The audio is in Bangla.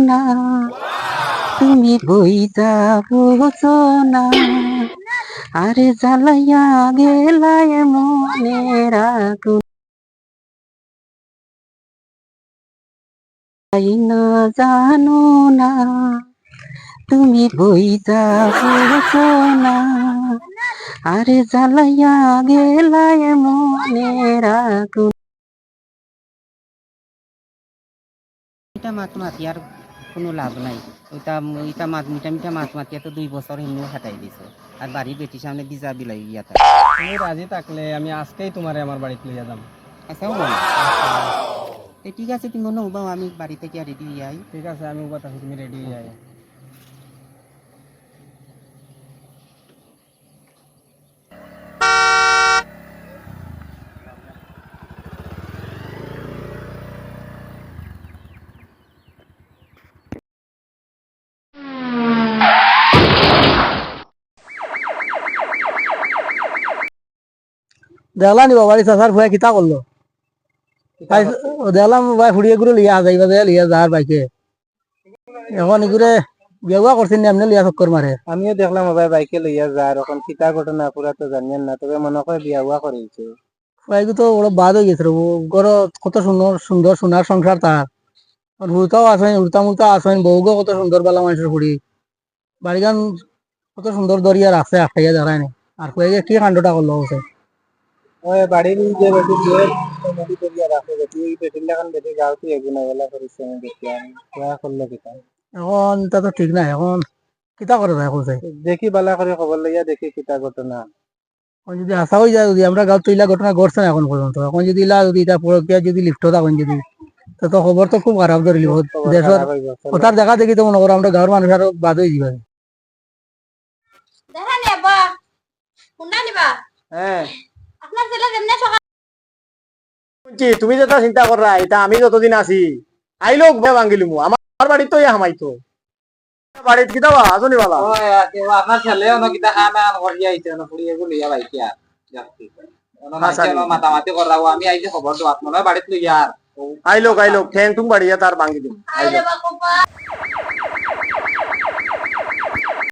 না তুমি বইতা বোঝো না আরে জ্বালাইয়া গেলায় মনের আগুন না জানো না তুমি বইতা বোঝো না আরে জ্বালাইয়া গেলায় মনের আগুন। এটা মাছ মাতি আর কোনো লাভ নাই। ওইটা মাছ মিঠা মিঠা মাছ মাতিয়া তো 2 বছর এমনিও হাঁটাই দিছে আর বাড়ির বেটির সামনে বিজা বিলাই ইয়া থাকে। তুমি রাজি থাকলে আমি আজকেই তোমারে আমার বাড়িতে লইয়া যাম। আচ্ছা ঠিক আছে তুমি মনে হবাও আমি বাড়ি থেকে রেডি হয়ে আই। ঠিক আছে আমি কথা তুমি রেডি হয়ে যাই। দেখলাম নি বাবারি চাচার ভুয়া কিতা করলো দেখলাম ভাই ফুড়িয়ে ঘুরে লিয়া যাইবা যায় লিয়া যার বাইকে এখন এগুলো বিয়া করছেন না এমনি লিয়া চক্কর মারে। আমিও দেখলাম ভাই বাইকে লইয়া যায় এখন কিতা ঘটনা পুরা তো জানিয়েন না, তবে মনে হয় বিয়া হুয়া করেছে। ভাইকে তো ওরা বাদ হয়ে গেছে ঘর কত সুন্দর সুন্দর সোনার সংসার তার হুড়তাও আসেন উড়তা মুড়তা আসেন বউগো কত সুন্দর বালা মানুষের ফুড়ি বাড়িগান কত সুন্দর দরিয়া রাখছে আটকাইয়া দাঁড়ায় নি আর কয়ে কি কাণ্ডটা করলো বসে ওই বাড়ির যে বেটি যে নদী করিয়া রাখে বেটি ওই বেটির লাগান বেটি গাঁওতে এগুনা বেলা করেছে আমি দেখি আমি হুয়া করলো কিতা। এখন তা তো ঠিক নাই এখন কিতা করে ভাই কইছে দেখি বালা করে খবর লইয়া দেখি কিতা ঘটনা। এখন যদি আশা হয়ে যায় যদি আমরা গাঁও তো ইলা ঘটনা ঘটছে না এখন পর্যন্ত এখন যদি ইলা যদি এটা পরকিয়া যদি লিফট থাকেন যদি তো খবর তো খুব খারাপ ধরিল দেশের ওটার দেখা দেখি তো মনে করো আমরা গাঁৱৰ মানুষ আরো বাদ হয়ে যাবে। তুমি যেটা চিন্তা কররা এটা আমি যতদিন আছি আইলো ভাঙ্গিলি আমার বাড়ি তো হামাইতো বাড়িত কিতা আসনি বালা আপনার ছেলেও না কিতা খানা করিয়া আইছে না পুরি এগুলো লইয়া বাইকে আর যাচ্ছি মাতামাতি করাবো আমি আইছে খবর তো আপনার বাড়িতে লইয়া আর আইলো ঠ্যাং টুং বাড়িয়া তার ভাঙ্গি দিম।